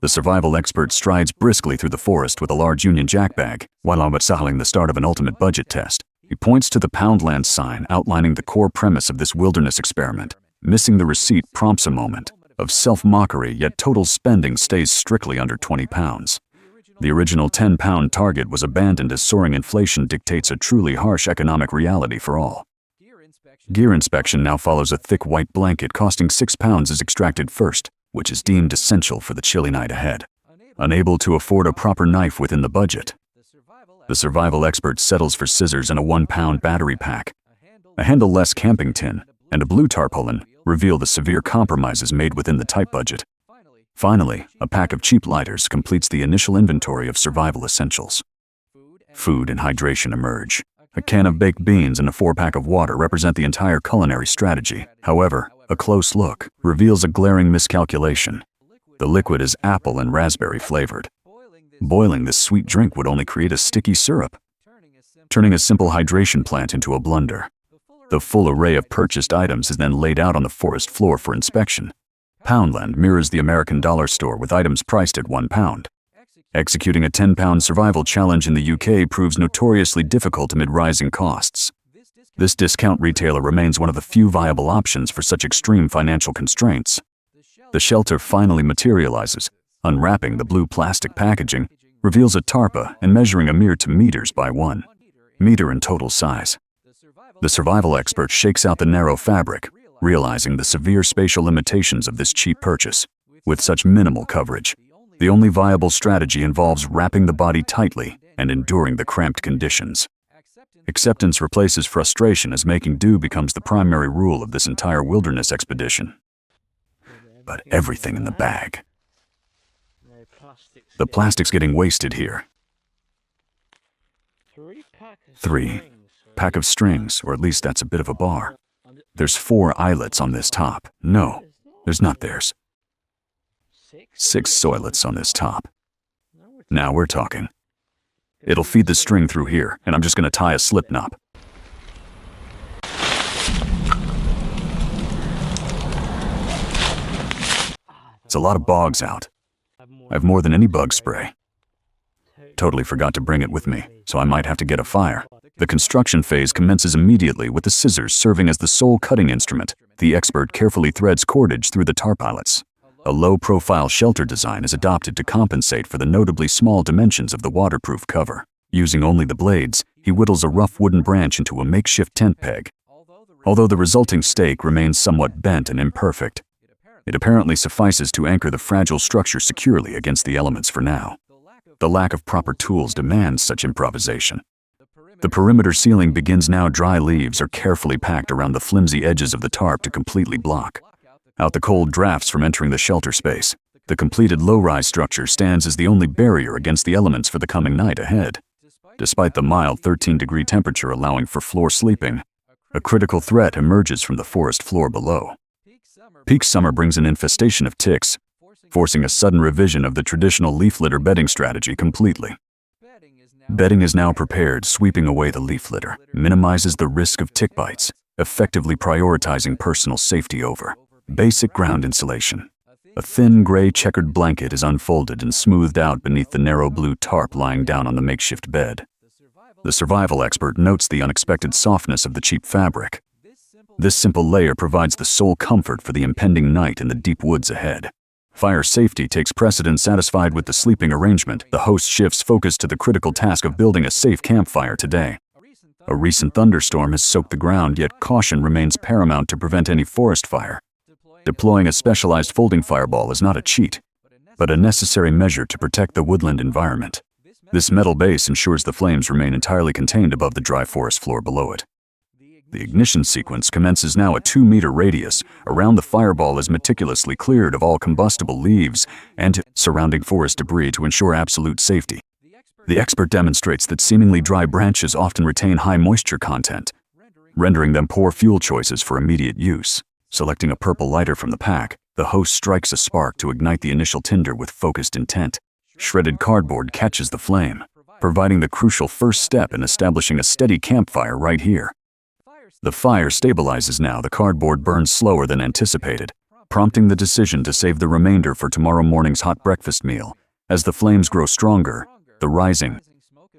The survival expert strides briskly through the forest with a large Union Jack bag, while outselling the start of an ultimate budget test. He points to the Poundland sign outlining the core premise of this wilderness experiment. Missing the receipt prompts a moment of self-mockery, yet total spending stays strictly under 20 pounds. The original 10-pound target was abandoned as soaring inflation dictates a truly harsh economic reality for all. Gear inspection now follows. A thick white blanket costing 6 pounds is extracted first, which is deemed essential for the chilly night ahead. Unable to afford a proper knife within the budget, the survival expert settles for scissors and a 1-pound battery pack. A handle-less camping tin and a blue tarpaulin reveal the severe compromises made within the tight budget. Finally, a pack of cheap lighters completes the initial inventory of survival essentials. Food and hydration emerge. A can of baked beans and a 4-pack of water represent the entire culinary strategy. However, a close look reveals a glaring miscalculation. The liquid is apple and raspberry flavored. Boiling this sweet drink would only create a sticky syrup, turning a simple hydration plant into a blunder. The full array of purchased items is then laid out on the forest floor for inspection. Poundland mirrors the American dollar store with items priced at £1. Executing a 10-pound survival challenge in the UK proves notoriously difficult amid rising costs. This discount retailer remains one of the few viable options for such extreme financial constraints. The shelter finally materializes. Unwrapping the blue plastic packaging reveals a tarpa and measuring a mere 2 meters by 1 meter in total size. The survival expert shakes out the narrow fabric, realizing the severe spatial limitations of this cheap purchase. With such minimal coverage, the only viable strategy involves wrapping the body tightly and enduring the cramped conditions. Acceptance replaces frustration as making do becomes the primary rule of this entire wilderness expedition. But everything in the bag. The plastic's getting wasted here. 3 pack of strings, or at least that's a bit of a bar. There's 4 eyelets on this top. No, there's not theirs. 6 soilets on this top. Now we're talking. It'll feed the string through here, and I'm just gonna tie a slip knot. It's a lot of bogs out. I have more than any bug spray. Totally forgot to bring it with me, so I might have to get a fire. The construction phase commences immediately with the scissors serving as the sole cutting instrument. The expert carefully threads cordage through the tarp eyelets. A low-profile shelter design is adopted to compensate for the notably small dimensions of the waterproof cover. Using only the blades, he whittles a rough wooden branch into a makeshift tent peg. Although the resulting stake remains somewhat bent and imperfect, it apparently suffices to anchor the fragile structure securely against the elements for now. The lack of proper tools demands such improvisation. The perimeter ceiling begins now. Dry leaves are carefully packed around the flimsy edges of the tarp to completely block out the cold drafts from entering the shelter space. The completed low-rise structure stands as the only barrier against the elements for the coming night ahead. Despite the mild 13-degree temperature allowing for floor sleeping, a critical threat emerges from the forest floor below. Peak summer brings an infestation of ticks, forcing a sudden revision of the traditional leaf litter bedding strategy completely. Bedding is now prepared, sweeping away the leaf litter, minimizes the risk of tick bites, effectively prioritizing personal safety over basic ground insulation. A thin gray checkered blanket is unfolded and smoothed out beneath the narrow blue tarp lying down on the makeshift bed. The survival expert notes the unexpected softness of the cheap fabric. This simple layer provides the sole comfort for the impending night in the deep woods ahead. Fire safety takes precedence. Satisfied with the sleeping arrangement, the host shifts focus to the critical task of building a safe campfire today. A recent thunderstorm has soaked the ground, yet caution remains paramount to prevent any forest fire. Deploying a specialized folding fireball is not a cheat, but a necessary measure to protect the woodland environment. This metal base ensures the flames remain entirely contained above the dry forest floor below it. The ignition sequence commences now. A 2-meter radius around the fireball is meticulously cleared of all combustible leaves and surrounding forest debris to ensure absolute safety. The expert demonstrates that seemingly dry branches often retain high moisture content, rendering them poor fuel choices for immediate use. Selecting a purple lighter from the pack, the host strikes a spark to ignite the initial tinder with focused intent. Shredded cardboard catches the flame, providing the crucial first step in establishing a steady campfire right here. The fire stabilizes now. The cardboard burns slower than anticipated, prompting the decision to save the remainder for tomorrow morning's hot breakfast meal. As the flames grow stronger, the rising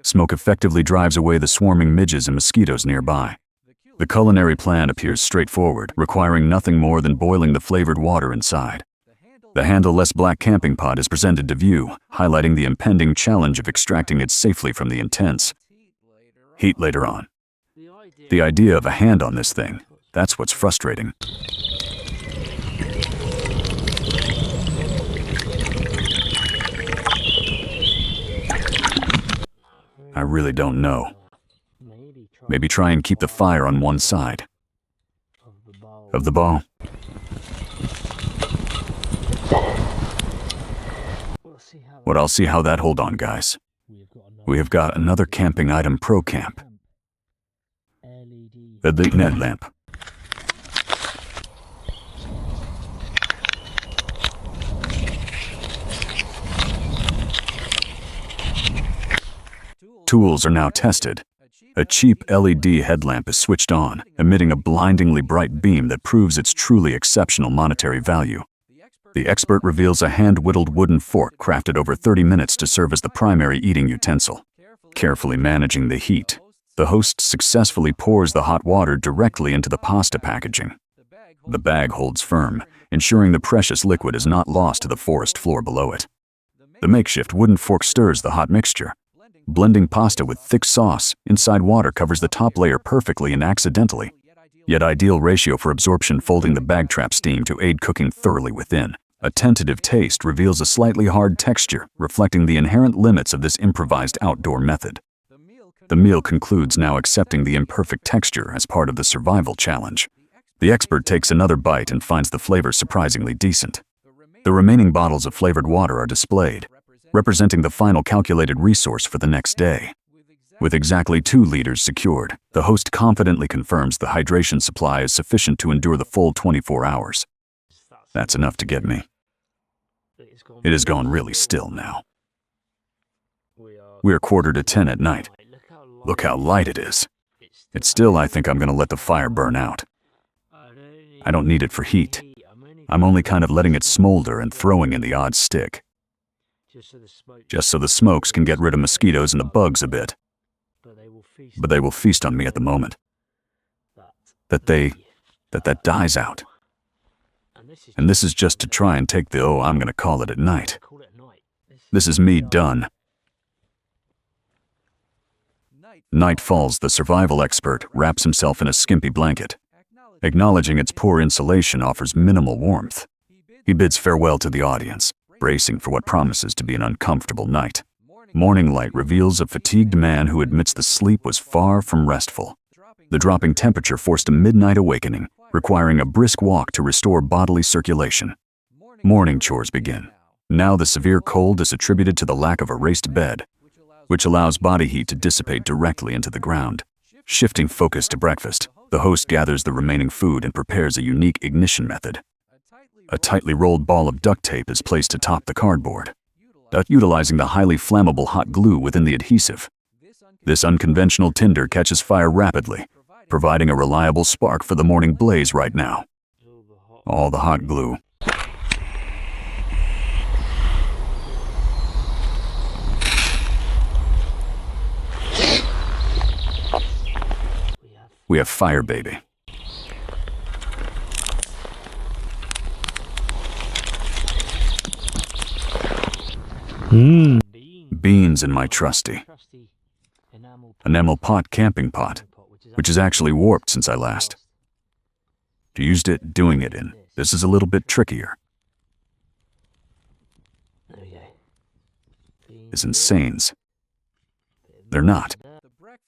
smoke effectively drives away the swarming midges and mosquitoes nearby. The culinary plan appears straightforward, requiring nothing more than boiling the flavored water inside. The handle-less black camping pot is presented to view, highlighting the impending challenge of extracting it safely from the intense heat later on. The idea of a hand on this thing, that's what's frustrating. I really don't know. Maybe try and keep the fire on one side of the bow. But I'll see how that. Hold on, guys. We have got another camping item pro camp. The net lamp. Tools are now tested. A cheap LED headlamp is switched on, emitting a blindingly bright beam that proves its truly exceptional monetary value. The expert reveals a hand-whittled wooden fork crafted over 30 minutes to serve as the primary eating utensil. Carefully managing the heat, the host successfully pours the hot water directly into the pasta packaging. The bag holds firm, ensuring the precious liquid is not lost to the forest floor below it. The makeshift wooden fork stirs the hot mixture. Blending pasta with thick sauce inside water covers the top layer perfectly and accidentally, yet ideal ratio for absorption, folding the bag trap steam to aid cooking thoroughly within. A tentative taste reveals a slightly hard texture, reflecting the inherent limits of this improvised outdoor method. The meal concludes, now accepting the imperfect texture as part of the survival challenge. The expert takes another bite and finds the flavor surprisingly decent. The remaining bottles of flavored water are displayed, representing the final calculated resource for the next day. With exactly 2 liters secured, the host confidently confirms the hydration supply is sufficient to endure the full 24 hours. That's enough to get me. It has gone really still now. We're 9:45 at night. Look how light it is. It's still, I think I'm gonna let the fire burn out. I don't need it for heat. I'm only kind of letting it smolder and throwing in the odd stick, just so the smokes can get rid of mosquitoes and the bugs a bit. But they will feast on me at the moment that dies out. And this is just to try and take the, I'm gonna call it at night. This is me done. Night falls. The survival expert wraps himself in a skimpy blanket. Acknowledging its poor insulation offers minimal warmth. He bids farewell to the audience, bracing for what promises to be an uncomfortable night. Morning light reveals a fatigued man who admits the sleep was far from restful. The dropping temperature forced a midnight awakening, requiring a brisk walk to restore bodily circulation. Morning chores begin. Now the severe cold is attributed to the lack of a raised bed, which allows body heat to dissipate directly into the ground. Shifting focus to breakfast, the host gathers the remaining food and prepares a unique ignition method. A tightly rolled ball of duct tape is placed atop the cardboard, utilizing the highly flammable hot glue within the adhesive. This unconventional tinder catches fire rapidly, providing a reliable spark for the morning blaze right now. All the hot glue. We have fire, baby. Beans in my trusty enamel pot camping pot, which is actually warped since I last used it. Doing it in this is a little bit trickier. Is insanes. They're not.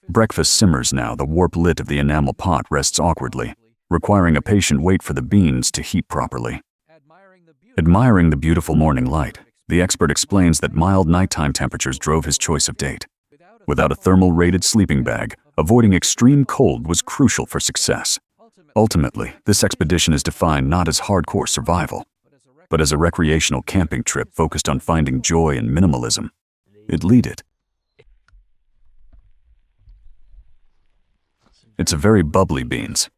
Breakfast simmers now. The warp lid of the enamel pot rests awkwardly, requiring a patient wait for the beans to heat properly. Admiring the beautiful morning light, the expert explains that mild nighttime temperatures drove his choice of date. Without a thermal-rated sleeping bag, avoiding extreme cold was crucial for success. Ultimately, this expedition is defined not as hardcore survival, but as a recreational camping trip focused on finding joy in minimalism. It lead it. It's a very bubbly beans.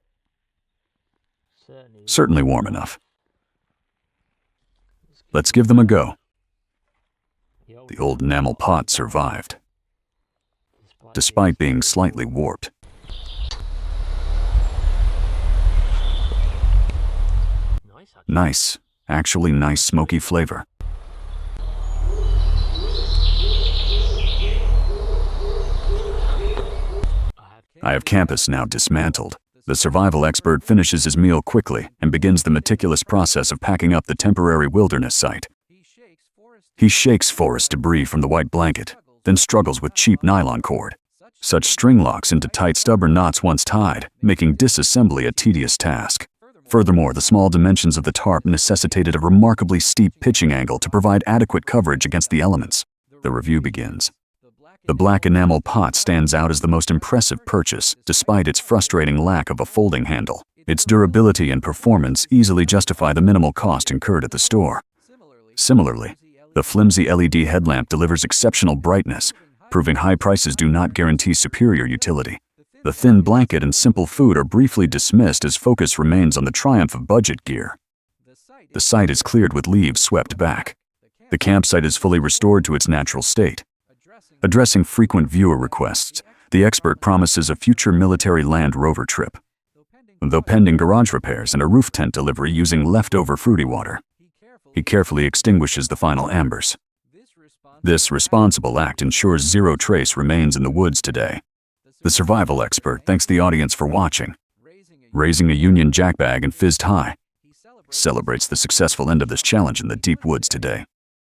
Certainly warm enough. Let's give them a go. The old enamel pot survived, despite being slightly warped. Nice, actually nice smoky flavor. I have campus now dismantled. The survival expert finishes his meal quickly and begins the meticulous process of packing up the temporary wilderness site. He shakes forest debris from the white blanket, then struggles with cheap nylon cord. Such string locks into tight, stubborn knots once tied, making disassembly a tedious task. Furthermore, the small dimensions of the tarp necessitated a remarkably steep pitching angle to provide adequate coverage against the elements. The review begins. The black enamel pot stands out as the most impressive purchase, despite its frustrating lack of a folding handle. Its durability and performance easily justify the minimal cost incurred at the store. Similarly, the flimsy LED headlamp delivers exceptional brightness, proving high prices do not guarantee superior utility. The thin blanket and simple food are briefly dismissed as focus remains on the triumph of budget gear. The site is cleared with leaves swept back. The campsite is fully restored to its natural state. Addressing frequent viewer requests, the expert promises a future military Land Rover trip. Though pending garage repairs and a roof tent delivery using leftover fruity water, he carefully extinguishes the final embers. This responsible act ensures zero trace remains in the woods today. The survival expert thanks the audience for watching. Raising a Union Jack bag and fizzed high, celebrates the successful end of this challenge in the deep woods today.